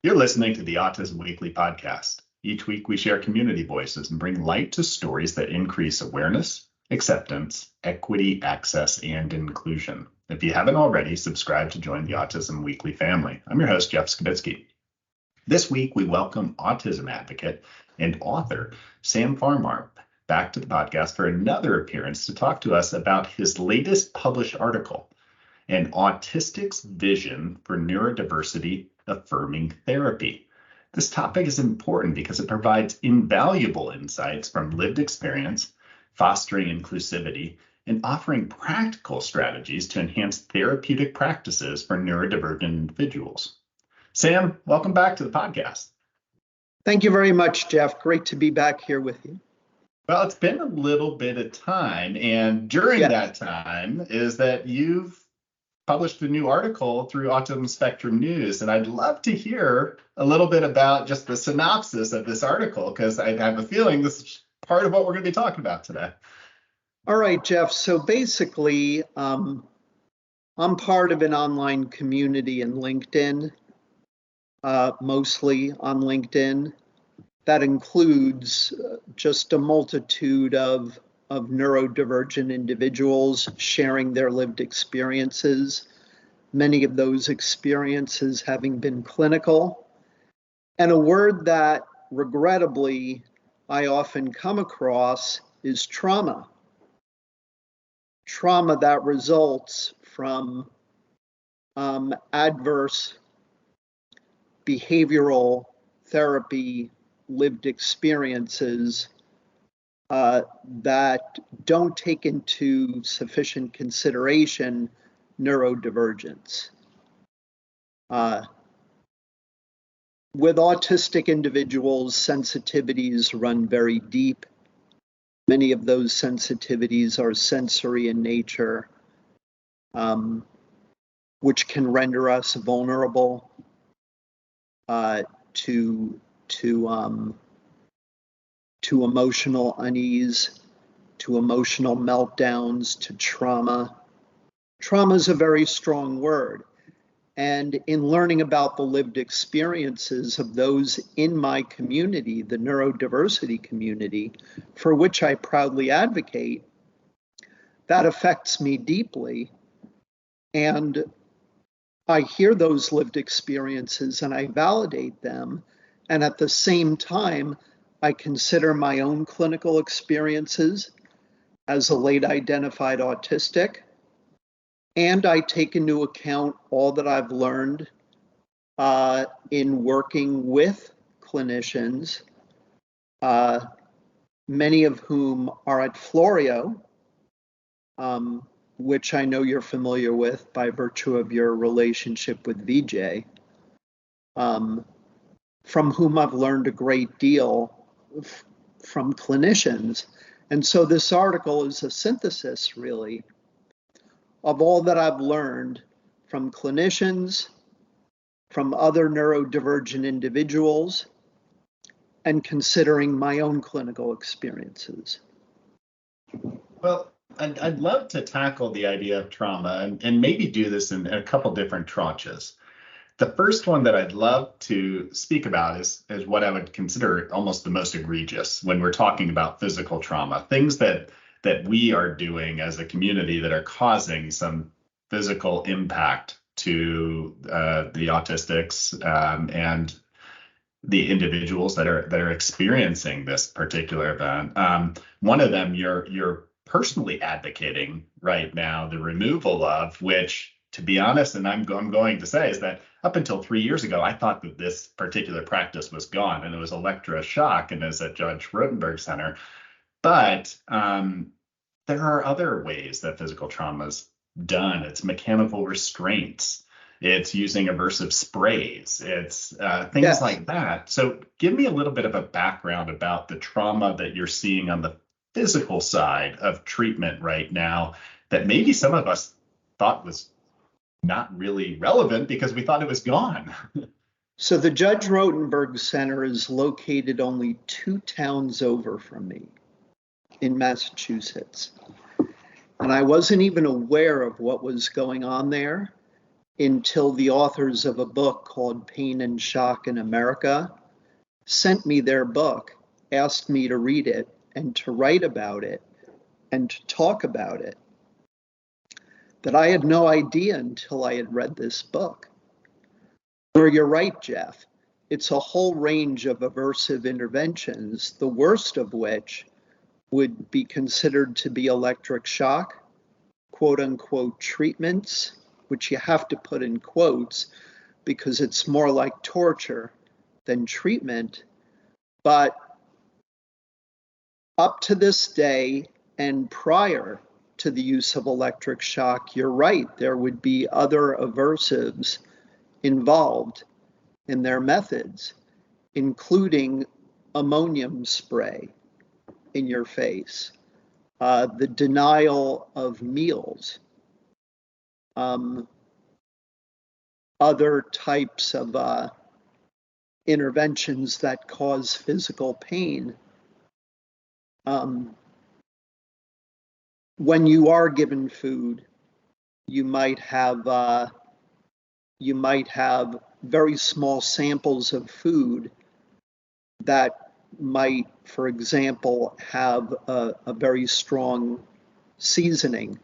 You're listening to the Autism Weekly podcast. Each week, we share community voices and bring light to stories that increase awareness, acceptance, equity, access, and inclusion. If you haven't already, subscribe to join the Autism Weekly family. I'm your host, Jeff Skibitsky. This week, we welcome autism advocate and author Sam Farmar back to the podcast for another appearance to talk to us about his latest published article, An Autistic's Vision for Neurodiversity Affirming Therapy. This topic is important because it provides invaluable insights from lived experience, fostering inclusivity, and offering practical strategies to enhance therapeutic practices for neurodivergent individuals. Sam, welcome back to the podcast. Thank you very much, Jeff. Great to be back here with you. Well, it's been a little bit of time, and during that time is that you've published a new article through Autism Spectrum News, and I'd love to hear a little bit about just the synopsis of this article, because I have a feeling this is part of what we're going to be talking about today. All right, Jeff. So basically, I'm part of an online community in LinkedIn, mostly on LinkedIn, that includes just a multitude of neurodivergent individuals sharing their lived experiences, many of those experiences having been clinical. And a word that regrettably I often come across is trauma. Trauma that results from adverse behavioral therapy lived experiences that don't take into sufficient consideration neurodivergence. With autistic individuals, sensitivities run very deep. Many of those sensitivities are sensory in nature, which can render us vulnerable to emotional unease, to emotional meltdowns, to trauma. Trauma is a very strong word. And in learning about the lived experiences of those in my community, the neurodiversity community, for which I proudly advocate, that affects me deeply. And I hear those lived experiences and I validate them. And at the same time, I consider my own clinical experiences as a late identified autistic, and I take into account all that I've learned in working with clinicians, many of whom are at Florio, which I know you're familiar with by virtue of your relationship with VJ, from whom I've learned a great deal from clinicians. And so this article is a synthesis, really, of all that I've learned from clinicians, from other neurodivergent individuals, and considering my own clinical experiences. Well, I'd love to tackle the idea of trauma and maybe do this in a couple different tranches. The first one that I'd love to speak about is what I would consider almost the most egregious when we're talking about physical trauma, things that we are doing as a community that are causing some physical impact to the autistics and the individuals that are experiencing this particular event. One of them you're personally advocating right now the removal of, which, to be honest, and I'm going to say, is that up until 3 years ago, I thought that this particular practice was gone, and it was electroshock and is at Judge Rotenberg Center. But there are other ways that physical trauma is done. It's mechanical restraints. It's using aversive sprays. It's things like that. So give me a little bit of a background about the trauma that you're seeing on the physical side of treatment right now that maybe some of us thought was not really relevant because we thought it was gone. So the Judge Rotenberg Center is located only 2 towns over from me in Massachusetts. And I wasn't even aware of what was going on there until the authors of a book called Pain and Shock in America sent me their book, asked me to read it and to write about it and to talk about it, that I had no idea until I had read this book. Where you're right, Jeff, it's a whole range of aversive interventions, the worst of which would be considered to be electric shock, quote unquote treatments, which you have to put in quotes because it's more like torture than treatment. But up to this day and prior to the use of electric shock, you're right, there would be other aversives involved in their methods, including ammonium spray in your face, the denial of meals, other types of interventions that cause physical pain. When you are given food, you might have very small samples of food that might, for example, have a very strong seasoning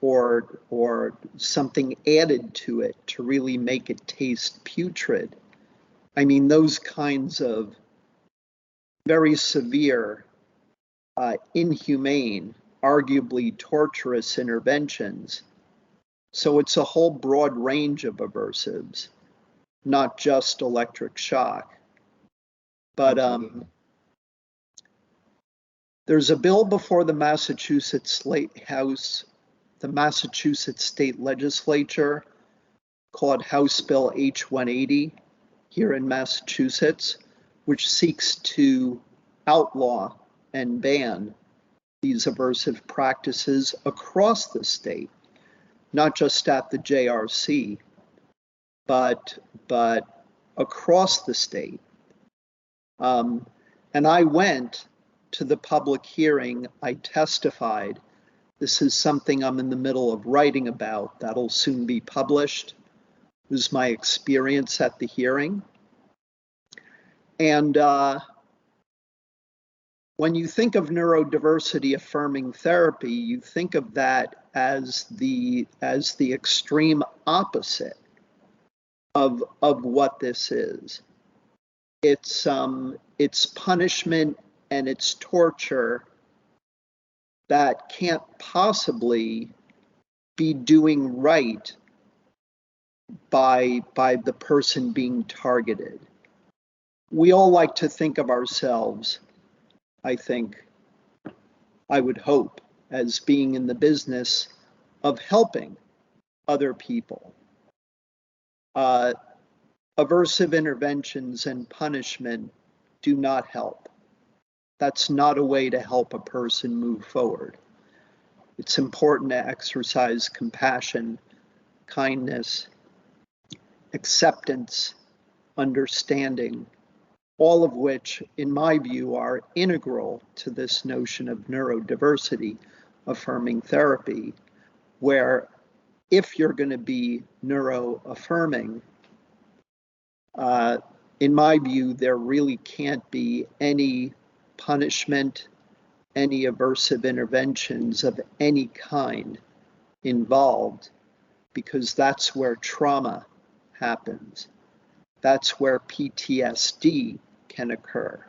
or something added to it to really make it taste putrid. I mean, those kinds of very severe, inhumane, arguably torturous interventions. So it's a whole broad range of aversives, not just electric shock. But there's a bill before the Massachusetts State Legislature called House Bill H-180 here in Massachusetts, which seeks to outlaw and ban these aversive practices across the state, not just at the JRC, but across the state. And I went to the public hearing. I testified. This is something I'm in the middle of writing about. That'll soon be published. It was my experience at the hearing. And when you think of neurodiversity affirming therapy, you think of that as the extreme opposite of what this is. It's punishment and it's torture that can't possibly be doing right by the person being targeted. We all like to think of ourselves, I think, I would hope, as being in the business of helping other people. Aversive interventions and punishment do not help. That's not a way to help a person move forward. It's important to exercise compassion, kindness, acceptance, understanding, all of which, in my view, are integral to this notion of neurodiversity affirming therapy, where if you're going to be neuro-affirming, in my view, there really can't be any punishment, any aversive interventions of any kind involved, because that's where trauma happens. That's where PTSD can occur.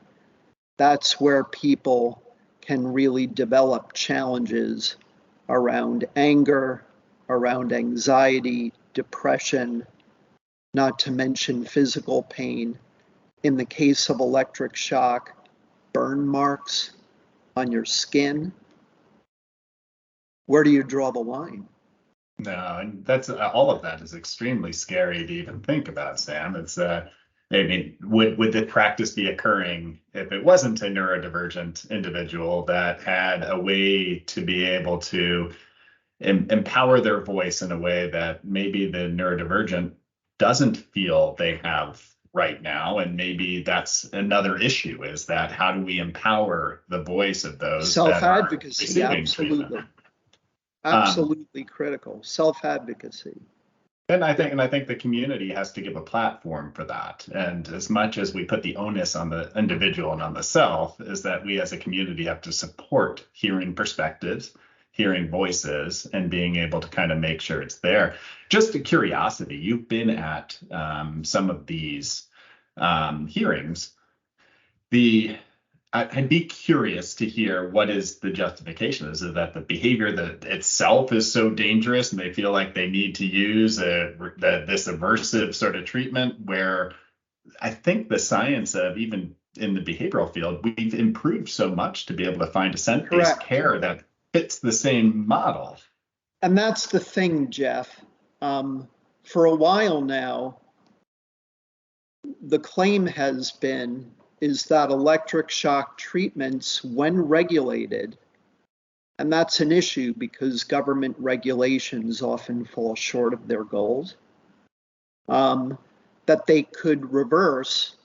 That's where people can really develop challenges around anger, around anxiety, depression, not to mention physical pain. In the case of electric shock, burn marks on your skin. Where do you draw the line? No, and that's all of that is extremely scary to even think about, Sam. It's I mean, would the practice be occurring if it wasn't a neurodivergent individual that had a way to be able to empower their voice in a way that maybe the neurodivergent doesn't feel they have right now? And maybe that's another issue, is that how do we empower the voice of those self-advocacy? That are receiving treatment? Absolutely critical. Self-advocacy. And I think the community has to give a platform for that. And as much as we put the onus on the individual and on the self, is that we as a community have to support hearing perspectives, hearing voices, and being able to kind of make sure it's there. Just a curiosity, you've been at some of these hearings. The I'd be curious to hear what is the justification. Is it that the behavior that itself is so dangerous and they feel like they need to use this aversive sort of treatment where I think the science of even in the behavioral field, we've improved so much to be able to find assent-based Correct. care that fits the same model. And that's the thing, Jeff. For a while now, the claim has been is that electric shock treatments, when regulated, and that's an issue because government regulations often fall short of their goals, that they could reverse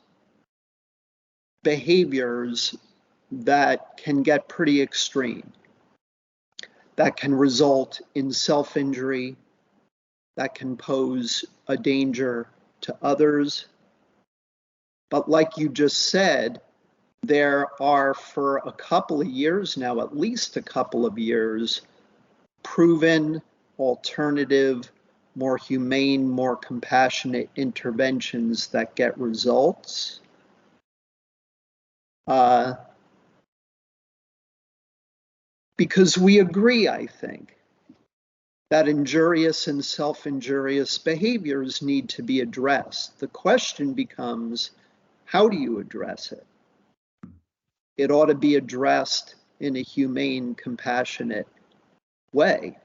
behaviors that can get pretty extreme, that can result in self-injury, that can pose a danger to others. But like you just said, there are for a couple of years now, at least a couple of years, proven alternative, more humane, more compassionate interventions that get results. Because we agree, I think, that injurious and self-injurious behaviors need to be addressed. The question becomes, how do you address it? It ought to be addressed in a humane, compassionate way.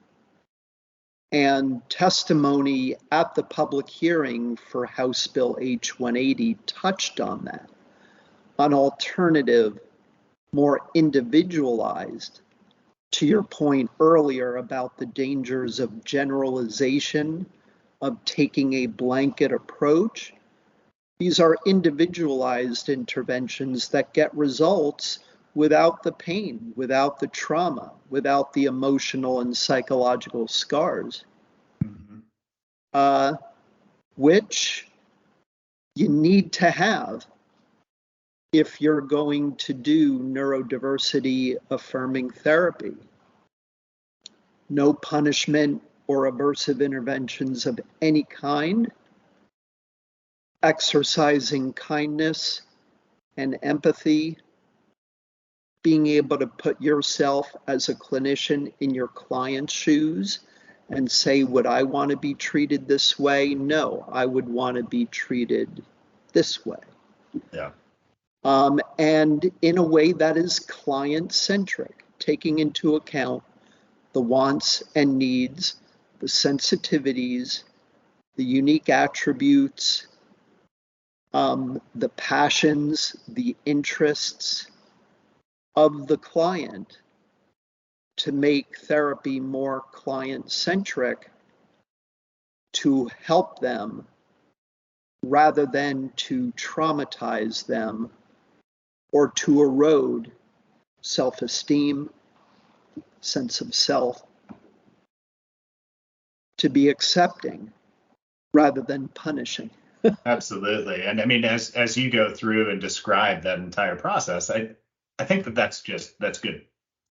And testimony at the public hearing for House Bill H-180 touched on that, an alternative, more individualized, to your point earlier about the dangers of generalization, of taking a blanket approach. These are individualized interventions that get results without the pain, without the trauma, without the emotional and psychological scars, which you need to have if you're going to do neurodiversity affirming therapy. No punishment or aversive interventions of any kind, exercising kindness and empathy, being able to put yourself as a clinician in your client's shoes and say, would I want to be treated this way? No, I would want to be treated this way. Yeah. And in a way that is client-centric, taking into account the wants and needs, the sensitivities, the unique attributes, the passions, the interests of the client to make therapy more client-centric to help them rather than to traumatize them or to erode self-esteem, sense of self, to be accepting rather than punishing. Absolutely. And I mean, as you go through and describe that entire process, I think that's good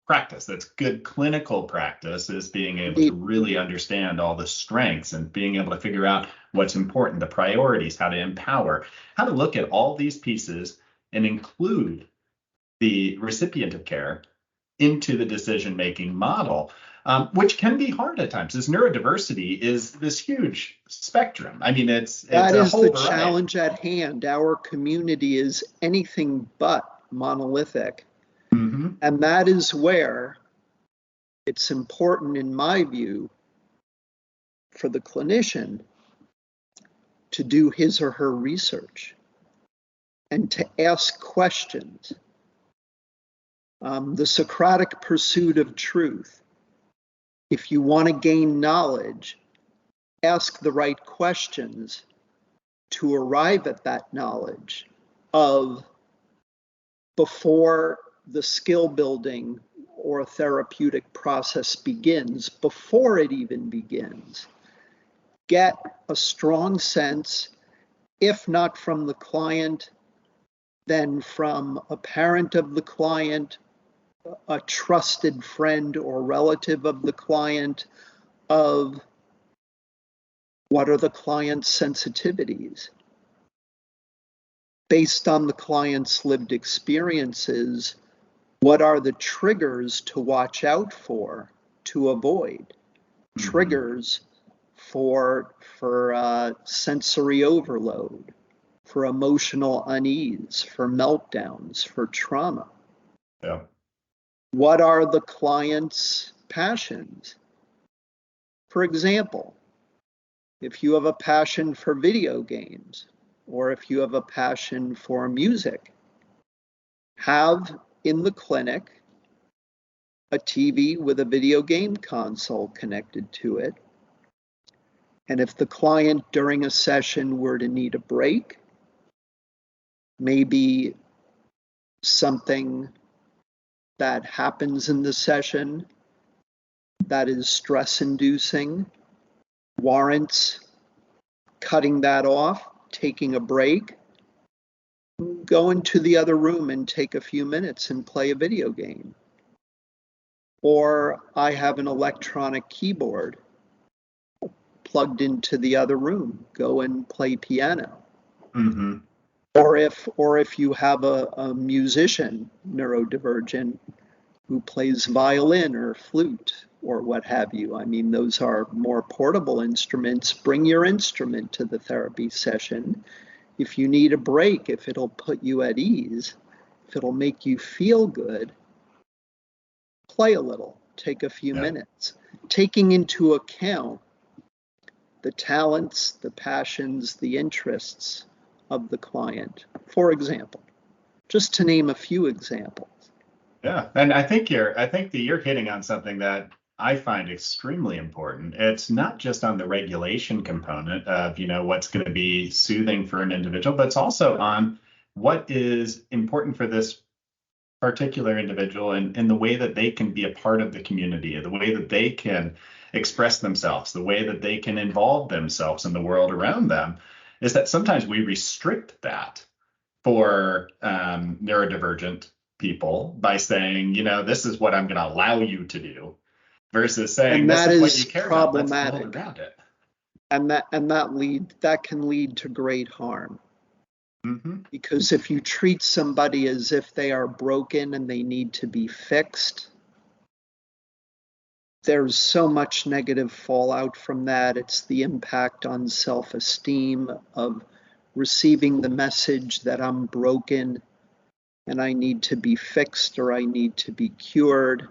practice. That's good clinical practice, is being able to really understand all the strengths and being able to figure out what's important, the priorities, how to empower, how to look at all these pieces and include the recipient of care into the decision-making model, which can be hard at times. This neurodiversity is this huge spectrum. I mean, it's that a is whole the variety. challenge at hand. Our community is anything but monolithic. Mm-hmm. And that is where it's important, in my view, for the clinician to do his or her research and to ask questions. The Socratic pursuit of truth. If you want to gain knowledge, ask the right questions to arrive at that knowledge of before the skill building or therapeutic process begins, before it even begins. get a strong sense, if not from the client, then from a parent of the client, a trusted friend or relative of the client, of what are the client's sensitivities. Based on the client's lived experiences, what are the triggers to watch out for, to avoid? Triggers for sensory overload, for emotional unease, for meltdowns, for trauma. Yeah. What are the client's passions? For example, if you have a passion for video games, or if you have a passion for music, have in the clinic a TV with a video game console connected to it. And if the client during a session were to need a break, maybe something that happens in the session that is stress inducing warrants cutting that off, taking a break, go into the other room and take a few minutes and play a video game. Or I have an electronic keyboard plugged into the other room, go and play piano. Mm-hmm. Or if you have a musician, neurodivergent, who plays violin or flute or what have you. I mean, those are more portable instruments. Bring your instrument to the therapy session. If you need a break, if it'll put you at ease, if it'll make you feel good, play a little, take a few minutes, taking into account the talents, the passions, the interests of the client, for example, just to name a few examples. Yeah, and I think that you're hitting on something that I find extremely important. It's not just on the regulation component of, what's going to be soothing for an individual, but it's also on what is important for this particular individual and the way that they can be a part of the community, the way that they can express themselves, the way that they can involve themselves in the world around them, is that sometimes we restrict that for neurodivergent people by saying, this is what I'm going to allow you to do, versus saying, and this that is what you is care about. Let's build problematic. around it. And that can lead to great harm. Mm-hmm. Because if you treat somebody as if they are broken and they need to be fixed, there's so much negative fallout from that. It's the impact on self-esteem of receiving the message that I'm broken and I need to be fixed or I need to be cured.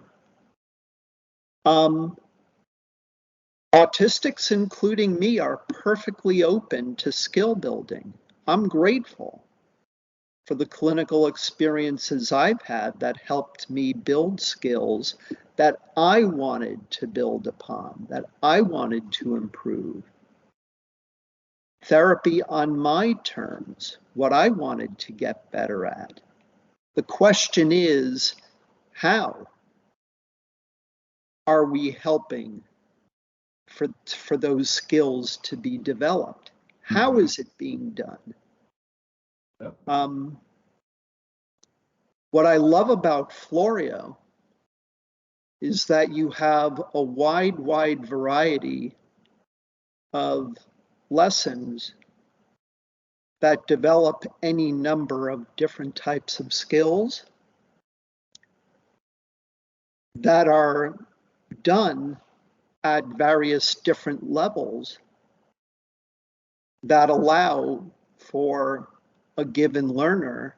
Autistics, including me, are perfectly open to skill building. I'm grateful for the clinical experiences I've had that helped me build skills that I wanted to build upon, that I wanted to improve. Therapy on my terms, what I wanted to get better at. The question is, how are we helping for those skills to be developed? How is it being done? Yep. What I love about Florio is that you have a wide variety of lessons that develop any number of different types of skills that are done at various different levels that allow for a given learner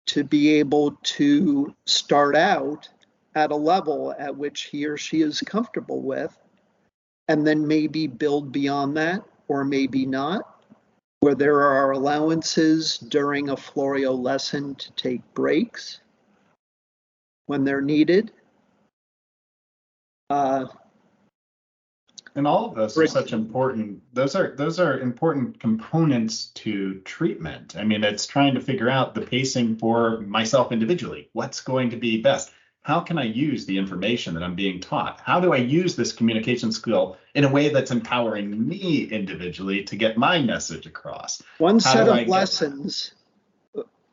to be able to start out at a level at which he or she is comfortable with, and then maybe build beyond that, or maybe not, where there are allowances during a Florio lesson to take breaks when they're needed. And all of those are such important, those are important components to treatment. I mean, it's trying to figure out the pacing for myself individually. What's going to be best? how can I use the information that I'm being taught? How do I use this communication skill in a way that's empowering me individually to get my message across? One How set do I of get that? lessons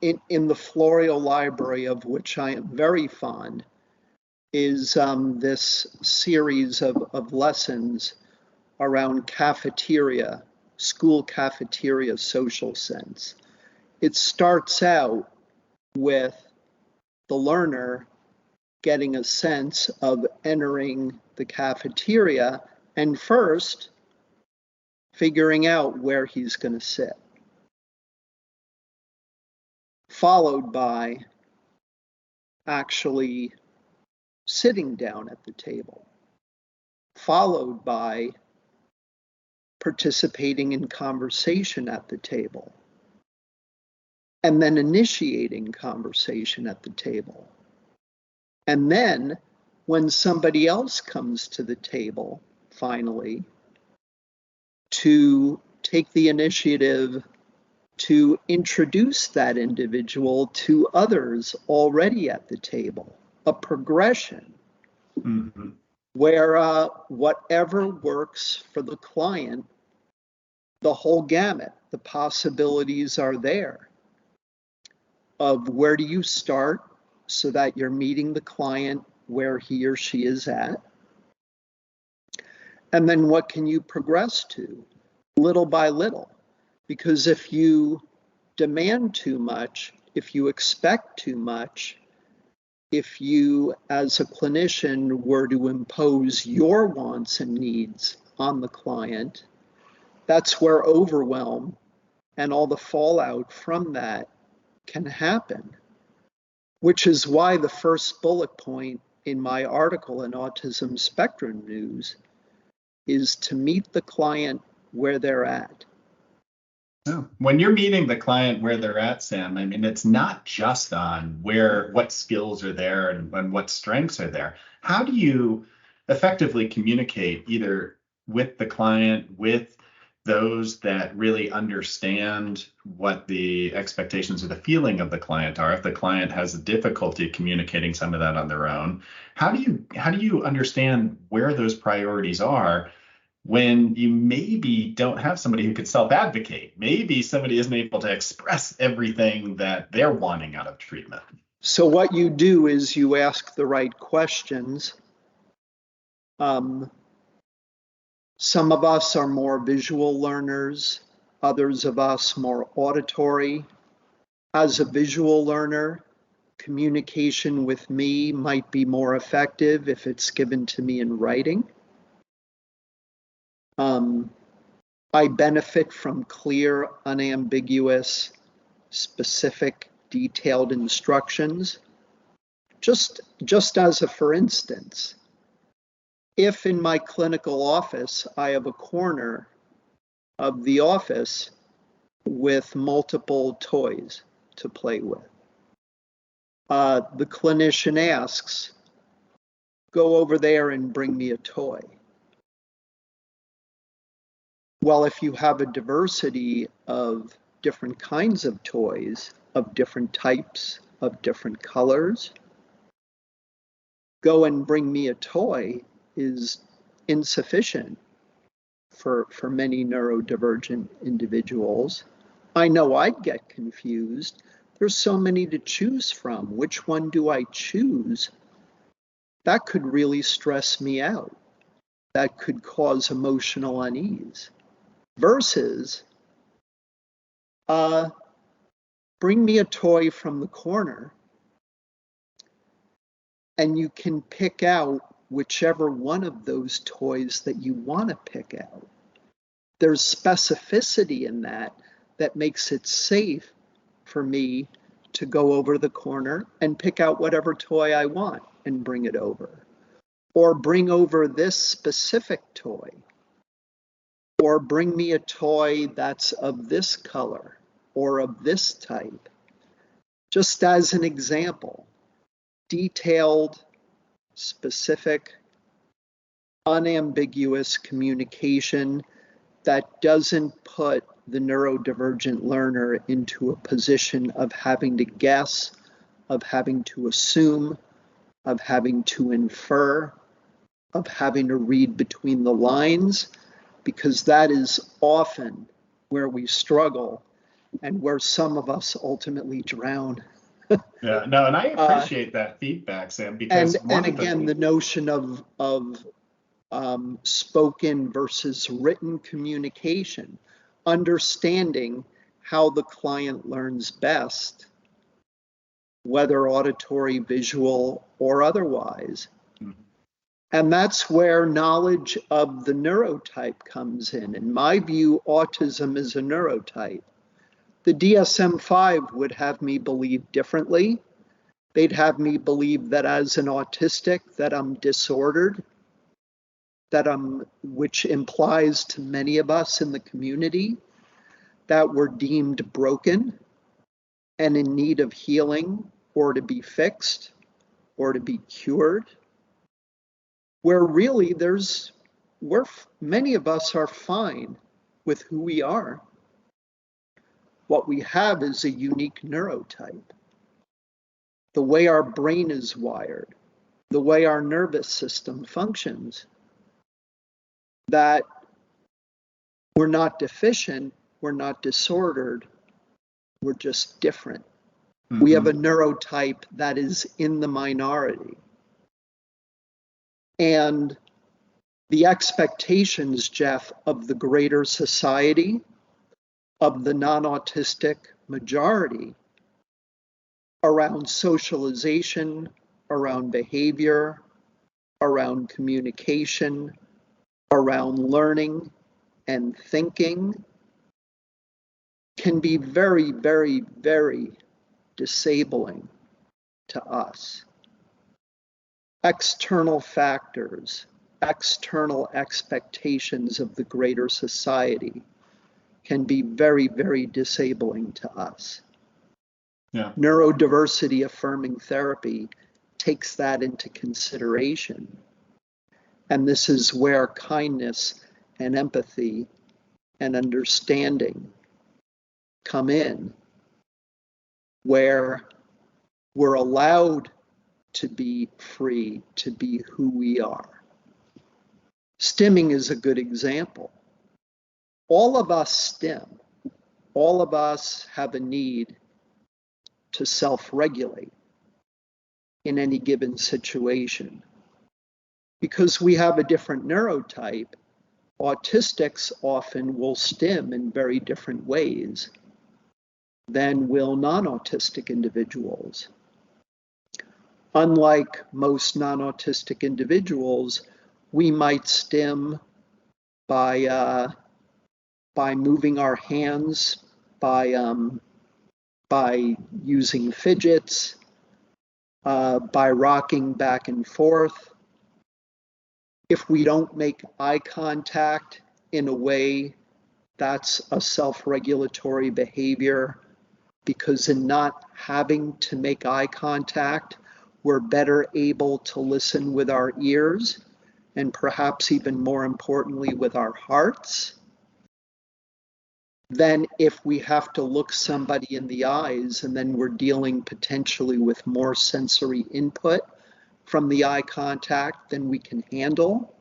in the Florio Library, of which I am very fond, is this series of lessons around cafeteria, school cafeteria social sense. It starts out with the learner getting a sense of entering the cafeteria and first figuring out where he's going to sit, followed by actually sitting down at the table, followed by participating in conversation at the table, and then initiating conversation at the table. And then when somebody else comes to the table, finally, to take the initiative to introduce that individual to others already at the table, a progression Mm-hmm. where whatever works for the client, the whole gamut, the possibilities are there of where do you start so that you're meeting the client where he or she is at, and then what can you progress to little by little? Because if you demand too much, if you expect too much, if you, as a clinician, were to impose your wants and needs on the client, that's where overwhelm and all the fallout from that can happen, which is why the first bullet point in my article in Autism Spectrum News is to meet the client where they're at. Yeah. When you're meeting the client where they're at, Sam, I mean, it's not just on what skills are there and what strengths are there. How do you effectively communicate either with the client, with those that really understand what the expectations or the feeling of the client are? If the client has a difficulty communicating some of that on their own, how do you understand where those priorities are when you maybe don't have somebody who could self-advocate? Maybe somebody isn't able to express everything that they're wanting out of treatment. So what you do is you ask the right questions. Some of us are more visual learners, others of us more auditory. As a visual learner, communication with me might be more effective if it's given to me in writing. I benefit from clear, unambiguous, specific, detailed instructions. Just as a for instance, if in my clinical office I have a corner of the office with multiple toys to play with, the clinician asks, go over there and bring me a toy. Well, if you have a diversity of different kinds of toys, of different types, of different colors, go and bring me a toy is insufficient for many neurodivergent individuals. I know I'd get confused. There's so many to choose from. Which one do I choose? That could really stress me out. That could cause emotional unease. Versus, bring me a toy from the corner and you can pick out whichever one of those toys that you want to pick out. There's specificity in that makes it safe for me to go over the corner and pick out whatever toy I want and bring it over. Or bring over this specific toy. Or bring me a toy that's of this color or of this type. Just as an example, detailed, specific, unambiguous communication that doesn't put the neurodivergent learner into a position of having to guess, of having to assume, of having to infer, of having to read between the lines, because that is often where we struggle and where some of us ultimately drown. Yeah, no, and I appreciate that feedback, Sam, because And again, the notion of spoken versus written communication, understanding how the client learns best, whether auditory, visual, or otherwise. Mhm. And that's where knowledge of the neurotype comes in. In my view, autism is a neurotype. The DSM-5 would have me believe differently. They'd have me believe that as an autistic, that I'm disordered, which implies to many of us in the community that we're deemed broken and in need of healing or to be fixed or to be cured, where really many of us are fine with who we are. What we have is a unique neurotype. The way our brain is wired, the way our nervous system functions, that we're not deficient, we're not disordered, we're just different. We have a neurotype that is in the minority. And the expectations, Jeff, of the greater society, of the non-autistic majority, around socialization, around behavior, around communication, around learning and thinking, can be very, very, very disabling to us. External factors, external expectations of the greater society can be very, very disabling to us. Yeah. Neurodiversity affirming therapy takes that into consideration. And this is where kindness and empathy and understanding come in, where we're allowed to be free, to be who we are. Stimming is a good example. All of us stim. All of us have a need to self-regulate in any given situation. Because we have a different neurotype, autistics often will stim in very different ways than will non-autistic individuals. Unlike most non-autistic individuals, we might stim by moving our hands, by using fidgets, by rocking back and forth. If we don't make eye contact in a way, that's a self-regulatory behavior, because in not having to make eye contact, we're better able to listen with our ears, and perhaps even more importantly, with our hearts, than if we have to look somebody in the eyes and then we're dealing potentially with more sensory input from the eye contact than we can handle,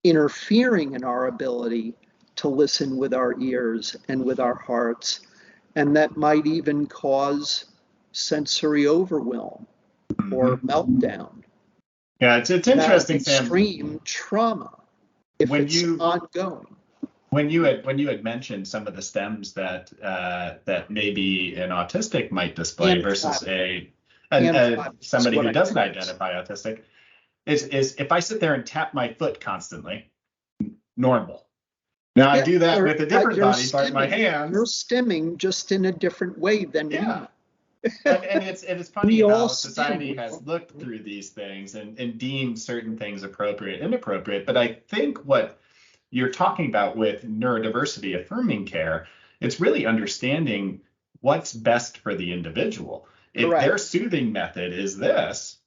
interfering in our ability to listen with our ears and with our hearts. And that might even cause sensory overwhelm or meltdown. Yeah, it's interesting, Sam. Extreme trauma if it's ongoing. When you had mentioned some of the stems that that maybe an autistic might display And versus somebody who doesn't identify autistic, is if I sit there and tap my foot constantly, normal. Now I do that with a different body part, my hands. You're stimming just in a different way than we. And it's funny how society has looked through these things and deemed certain things appropriate and inappropriate. But I think what you're talking about with neurodiversity affirming care, it's really understanding what's best for the individual. If their soothing method is this,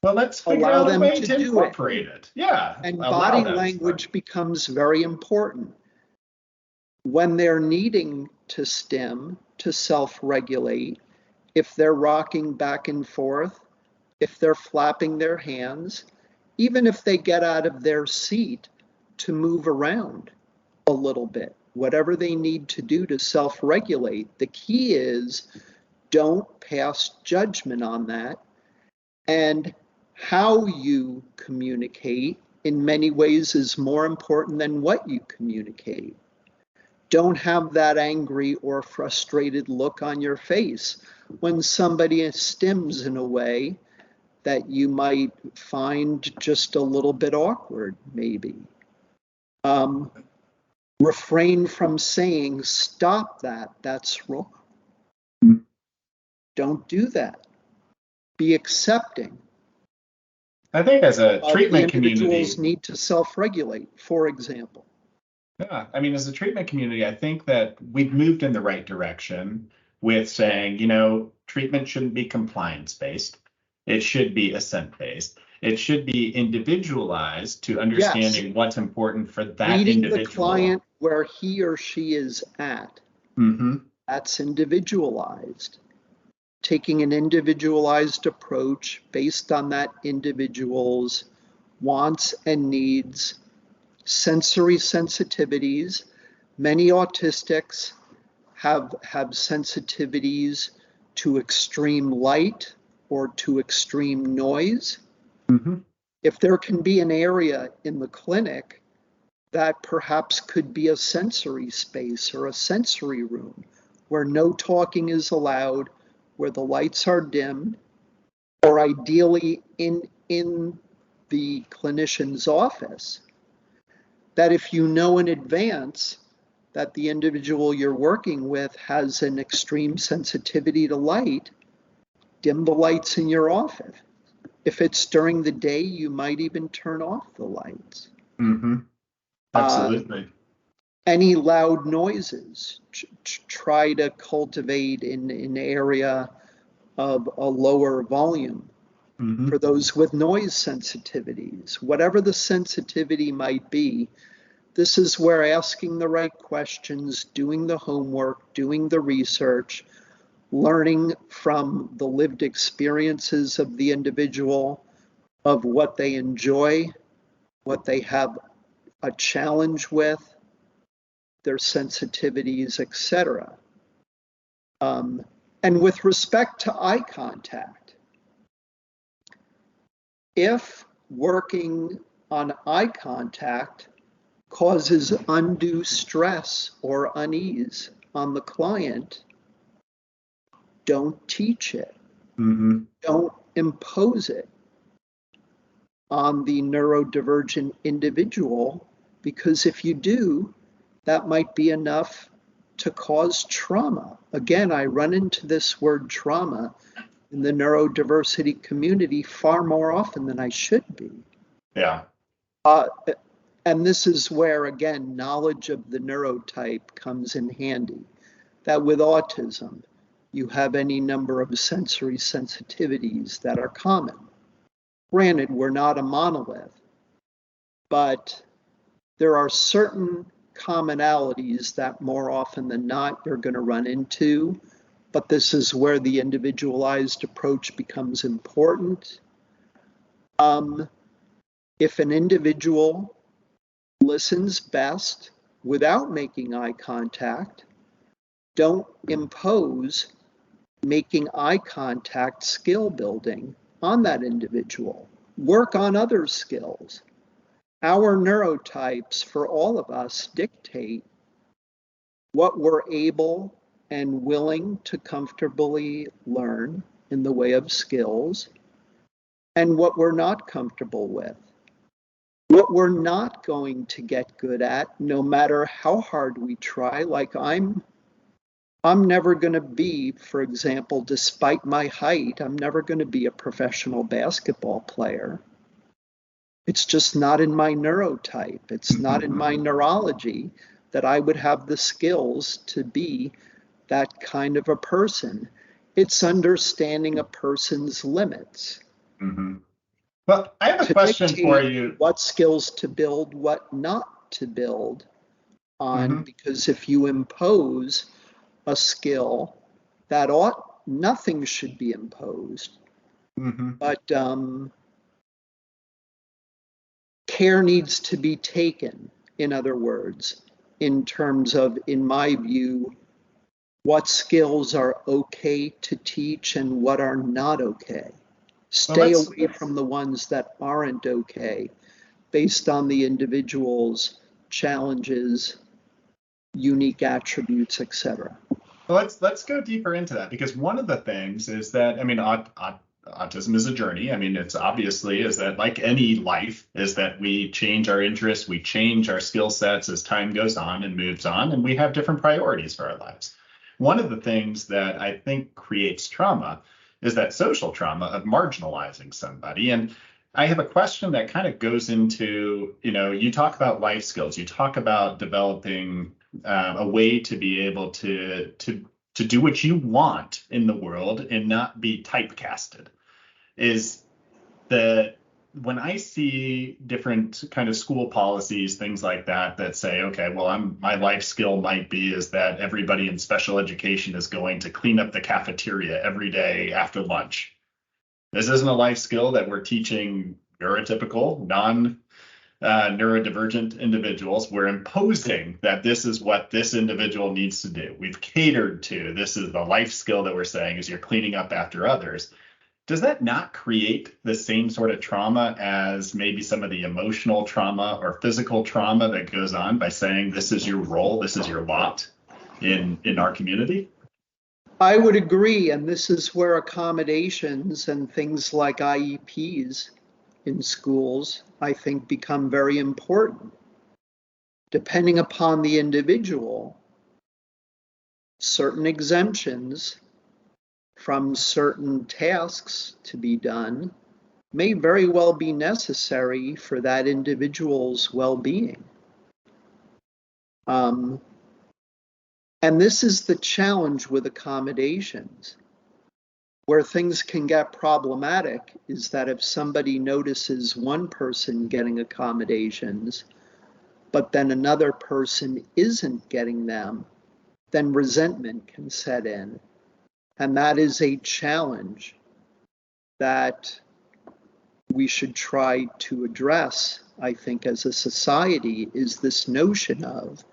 well, let's figure out a way to incorporate it. Yeah. And body language becomes very important. When they're needing to stim, to self-regulate, if they're rocking back and forth, if they're flapping their hands, even if they get out of their seat to move around a little bit, whatever they need to do to self-regulate. The key is don't pass judgment on that. And how you communicate in many ways is more important than what you communicate. Don't have that angry or frustrated look on your face when somebody stims in a way that you might find just a little bit awkward, maybe. Refrain from saying, stop that, that's wrong. Don't do that. Be accepting. I think as a The treatment individuals community, need to self-regulate, for example. yeah, I mean, as a treatment community, I think that we've moved in the right direction with saying, treatment shouldn't be compliance based. It should be assent based. It should be individualized to Yes, understanding what's important for that meeting the individual. client where he or she is at. Hmm. That's individualized. Taking an individualized approach based on that individual's wants and needs, sensory sensitivities. Many autistics have sensitivities to extreme light or to extreme noise. Hmm. If there can be an area in the clinic that perhaps could be a sensory space or a sensory room where no talking is allowed, where the lights are dimmed, or ideally in the clinician's office, that if you know in advance that the individual you're working with has an extreme sensitivity to light, dim the lights in your office. If it's during the day, you might even turn off the lights. Hmm. Uh, Absolutely. any loud noises, try to cultivate in an area of a lower volume. Hmm. For those with noise sensitivities, whatever the sensitivity might be, this is where asking the right questions, doing the homework, doing the research, learning from the lived experiences of the individual, of what they enjoy, what they have a challenge with, their sensitivities, etc. And with respect to eye contact, if working on eye contact causes undue stress or unease on the client, don't teach it. Hmm. Don't impose it on the neurodivergent individual, because if you do, that might be enough to cause trauma. Again, I run into this word trauma in the neurodiversity community far more often than I should be. Yeah. Uh, and this is where, again, knowledge of the neurotype comes in handy. That with autism, you have any number of sensory sensitivities that are common. Granted, we're not a monolith, but there are certain commonalities that more often than not you're going to run into. But this is where the individualized approach becomes important. If an individual listens best without making eye contact, don't impose making eye contact skill building on that individual. Work on other skills. Our neurotypes for all of us dictate what we're able and willing to comfortably learn in the way of skills and what we're not comfortable with. What we're not going to get good at, no matter how hard we try, like I'm never going to be, for example, despite my height, I'm never going to be a professional basketball player. It's just not in my neurotype. It's not in my neurology that I would have the skills to be that kind of a person. It's understanding a person's limits Hmm. Well, I have a to question for dictate you. what skills to build, what not to build on, Hmm. because if you impose a skill that ought, nothing should be imposed. Hmm. But care needs to be taken, in other words, in terms of, in my view, what skills are okay to teach and what are not okay. Well, Stay away from the ones that aren't okay based on the individual's challenges, unique attributes, etc. let's go deeper into that, because one of the things is that, I mean, autism is a journey. I mean, it's obviously is that, like any life, is that we change our interests, we change our skill sets as time goes on and moves on, and we have different priorities for our lives. One of the things that I think creates trauma is that social trauma of marginalizing somebody. And I have a question that kind of goes into, you talk about life skills, you talk about developing a way to be able to do what you want in the world and not be typecasted. Is the When I see different kind of school policies, things like that, that say, okay, well, my life skill might be is that everybody in special education is going to clean up the cafeteria every day after lunch. This isn't a life skill that we're teaching neurotypical, neurodivergent individuals. We're imposing that this is what this individual needs to do. We've catered to this is the life skill that we're saying is you're cleaning up after others. Does that not create the same sort of trauma as maybe some of the emotional trauma or physical trauma that goes on by saying this is your role, this is your lot in our community? I would agree, and this is where accommodations and things like IEPs in schools, I think, become very important. Depending upon the individual, certain exemptions from certain tasks to be done may very well be necessary for that individual's well-being. And this is the challenge with accommodations. Where things can get problematic is that if somebody notices one person getting accommodations, but then another person isn't getting them, then resentment can set in. And that is a challenge that we should try to address, I think, as a society, is this notion of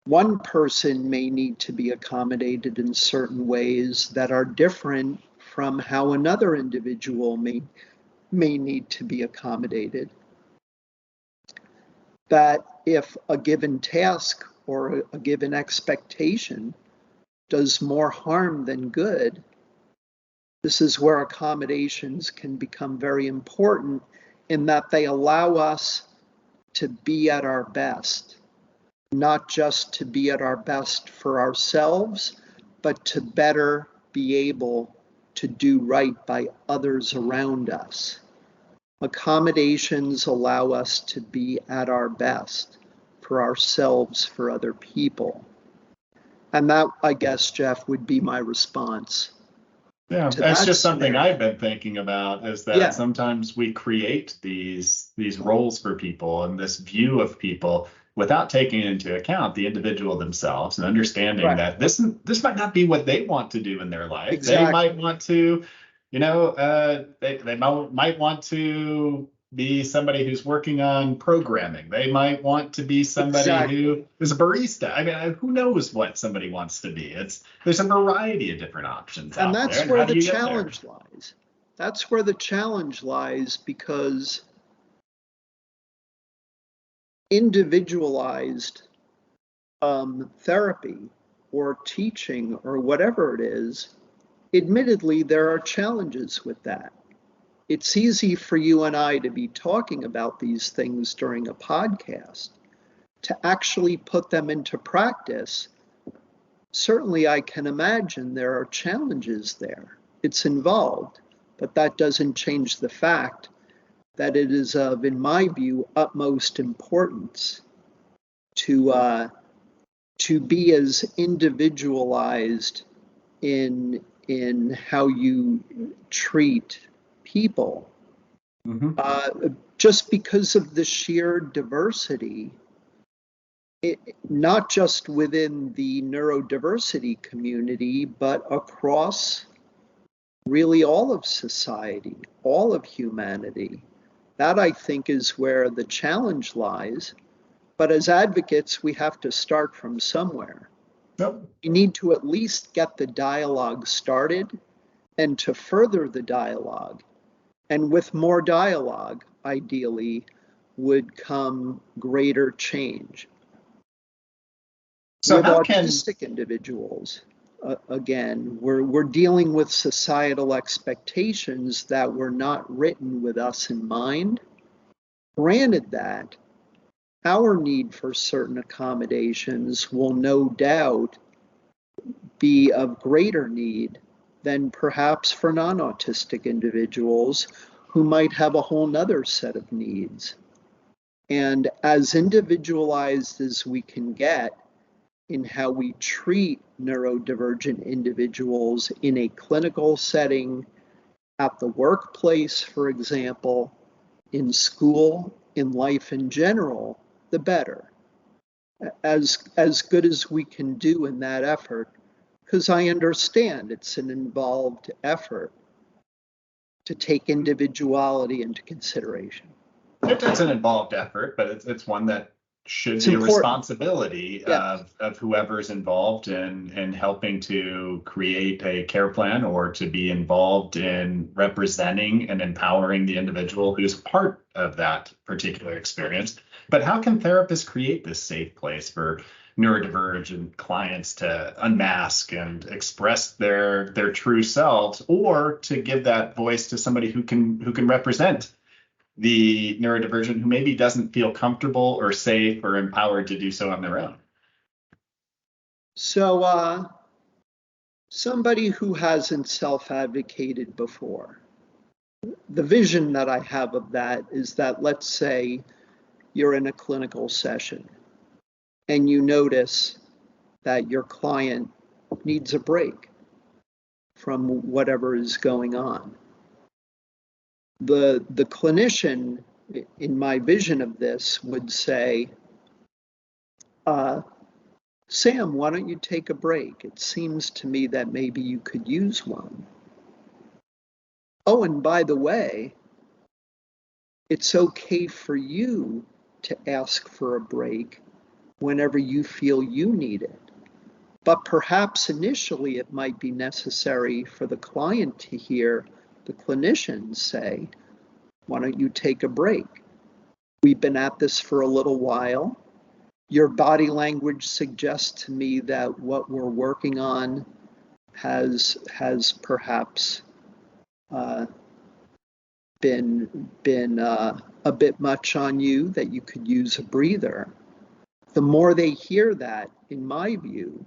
one person may need to be accommodated in certain ways that are different from how another individual may need to be accommodated. That if a given task or a given expectation does more harm than good, this is where accommodations can become very important, in that they allow us to be at our best, not just to be at our best for ourselves, but to better be able to do right by others around us. Accommodations allow us to be at our best for ourselves, for other people. And that, I guess, Jeff, would be my response Yeah, to that's that just something scenario. I've been thinking about, is that Yeah, sometimes we create these roles for people and this view of people without taking into account the individual themselves and understanding correct. that this might not be what they want to do in their life. They Exactly. might want to, they might want to be somebody who's working on programming. They might want to be somebody Exactly. who is a barista. I mean, who knows what somebody wants to be? There's a variety of different options And out there. that's And where how the do you get there? challenge lies. That's where the challenge lies, because individualized therapy or teaching or whatever it is, admittedly, there are challenges with that. It's easy for you and I to be talking about these things during a podcast. To actually put them into practice, certainly I can imagine there are challenges there. It's involved, but that doesn't change the fact that it is of, in my view, utmost importance to be as individualized in how you treat people, Hmm. uh, just because of the sheer diversity, not just within the neurodiversity community, but across really all of society, all of humanity. That, I think, is where the challenge lies. But as advocates, we have to start from somewhere. Yep. We need to at least get the dialogue started and to further the dialogue. And with more dialogue, ideally, would come greater change. So With how can autistic individuals, again, we're dealing with societal expectations that were not written with us in mind. Granted that, our need for certain accommodations will no doubt be of greater need than perhaps for non-autistic individuals who might have a whole nother set of needs. And as individualized as we can get in how we treat neurodivergent individuals in a clinical setting, at the workplace, for example, in school, in life in general, the better. As good as we can do in that effort, because I understand it's an involved effort to take individuality into consideration. it's an involved effort, but it's one that should It's be a important. responsibility Yes. of whoever's involved in helping to create a care plan or to be involved in representing and empowering the individual who's part of that particular experience. But how can therapists create this safe place for neurodivergent clients to unmask and express their true selves, or to give that voice to somebody who can represent the neurodivergent who maybe doesn't feel comfortable or safe or empowered to do so on their own? So, somebody who hasn't self-advocated before, the vision that I have of that is that, let's say you're in a clinical session and you notice that your client needs a break from whatever is going on. The clinician, in my vision of this, would say, Sam, why don't you take a break? It seems to me that maybe you could use one. Oh, and by the way, it's okay for you to ask for a break whenever you feel you need it. But perhaps initially it might be necessary for the client to hear the clinician say, why don't you take a break? We've been at this for a little while. Your body language suggests to me that what we're working on has perhaps been a bit much on you, that you could use a breather. The more they hear that, in my view,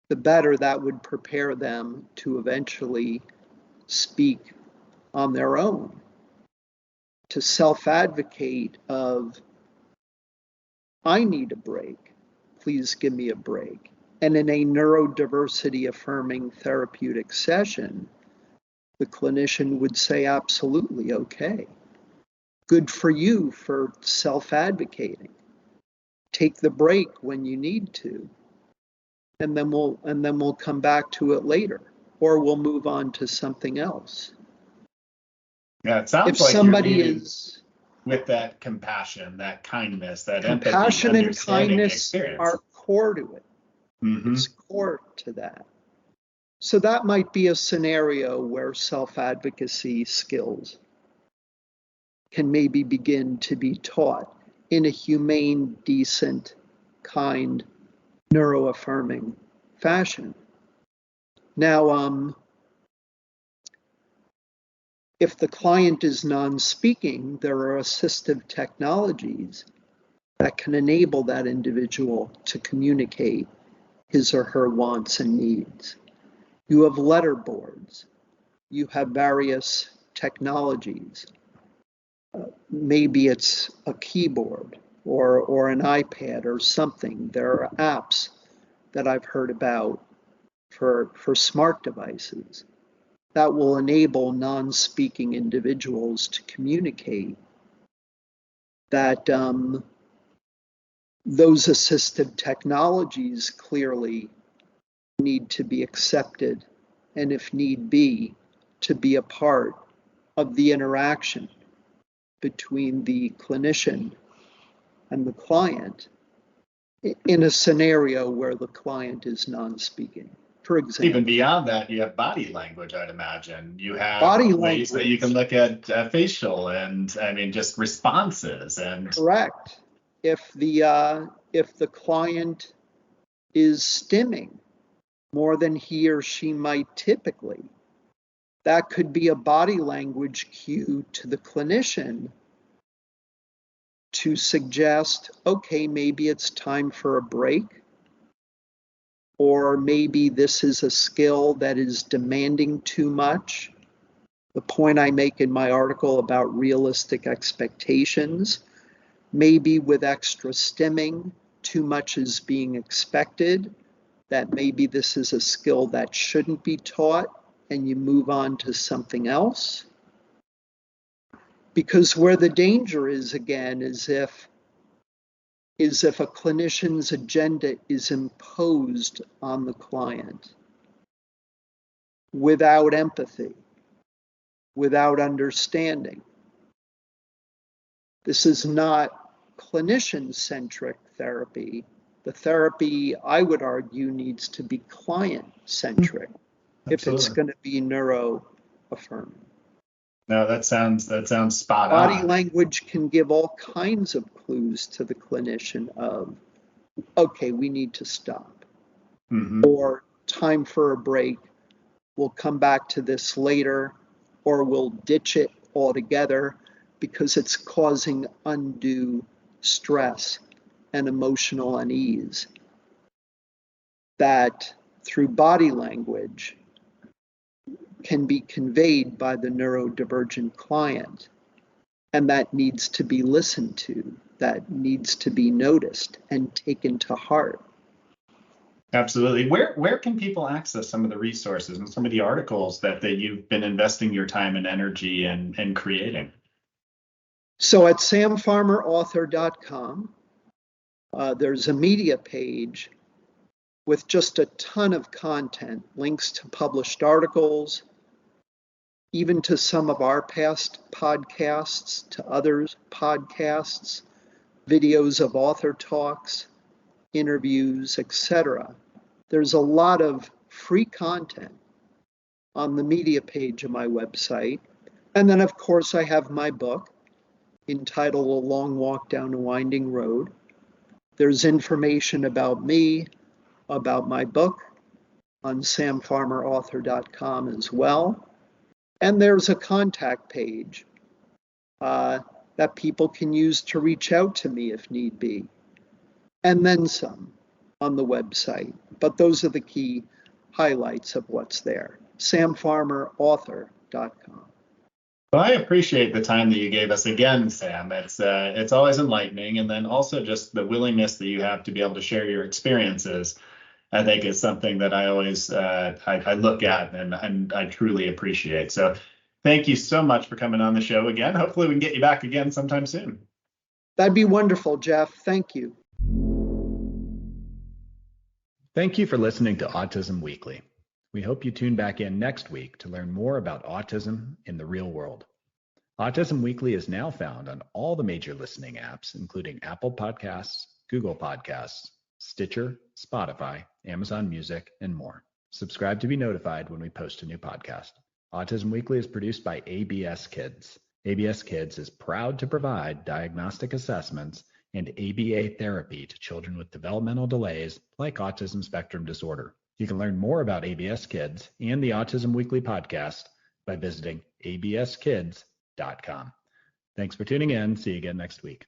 the better that would prepare them to eventually speak on their own, to self-advocate of, I need a break, please give me a break. And in a neurodiversity affirming therapeutic session, the clinician would say, absolutely, okay. Good for you for self-advocating. Take the break when you need to, and then we'll come back to it later, or we'll move on to something else. Yeah, it If sounds like you're somebody leading is with that compassion, that kindness, that empathy, compassion and understanding the kindness experience. are core to it. Mm-hmm. It's core to that. So that might be a scenario where self-advocacy skills can maybe begin to be taught in a humane, decent, kind, neuroaffirming fashion. Now, if the client is non-speaking, there are assistive technologies that can enable that individual to communicate his or her wants and needs. You have letter boards. You have various technologies. Maybe it's a keyboard or an iPad or something. There are apps that I've heard about for smart devices that will enable non-speaking individuals to communicate, that those assistive technologies clearly need to be accepted, and if need be, to be a part of the interaction between the clinician and the client in a scenario where the client is non-speaking. For example, even beyond that, you have body language, I'd imagine. You have body ways that you language. can look at facial and, I mean, just responses and. Correct. If the client is stimming more than he or she might typically, that could be a body language cue to the clinician to suggest, okay, maybe it's time for a break, or maybe this is a skill that is demanding too much. The point I make in my article about realistic expectations, maybe with extra stimming, too much is being expected, that maybe this is a skill that shouldn't be taught and you move on to something else. Because where the danger is, again, is if a clinician's agenda is imposed on the client without empathy, without understanding. This is not clinician-centric therapy. The therapy, I would argue, needs to be client-centric if it's Absolutely. going to be neuro-affirming. No, that sounds spot Body on. language can give all kinds of clues to the clinician of, okay, we need to stop, or time for a break, we'll come back to this later, or we'll ditch it altogether because it's causing undue stress and emotional unease. That through body language can be conveyed by the neurodivergent client, and that needs to be listened to, that needs to be noticed and taken to heart. Absolutely. Where can people access some of the resources and some of the articles that you've been investing your time and energy in creating? So at samfarmerauthor.com, there's a media page with just a ton of content, links to published articles, even to some of our past podcasts, to others' podcasts, videos of author talks, interviews, etc. There's a lot of free content on the media page of my website. And then, of course, I have my book entitled A Long Walk Down a Winding Road. There's information about me, about my book on samfarmerauthor.com as well. And there's a contact page that people can use to reach out to me if need be. And then some on the website. But those are the key highlights of what's there. samfarmerauthor.com. Well, I appreciate the time that you gave us again, Sam. It's always enlightening, and then also just the willingness that you have to be able to share your experiences. I think is something that I always I look at and I truly appreciate. So thank you so much for coming on the show again. Hopefully we can get you back again sometime soon. That'd be wonderful, Jeff. Thank you. Thank you for listening to Autism Weekly. We hope you tune back in next week to learn more about autism in the real world. Autism Weekly is now found on all the major listening apps, including Apple Podcasts, Google Podcasts, Stitcher, Spotify, Amazon Music, and more. Subscribe to be notified when we post a new podcast. Autism Weekly is produced by ABS Kids. ABS Kids is proud to provide diagnostic assessments and ABA therapy to children with developmental delays like autism spectrum disorder. You can learn more about ABS Kids and the Autism Weekly podcast by visiting abskids.com. Thanks for tuning in. See you again next week.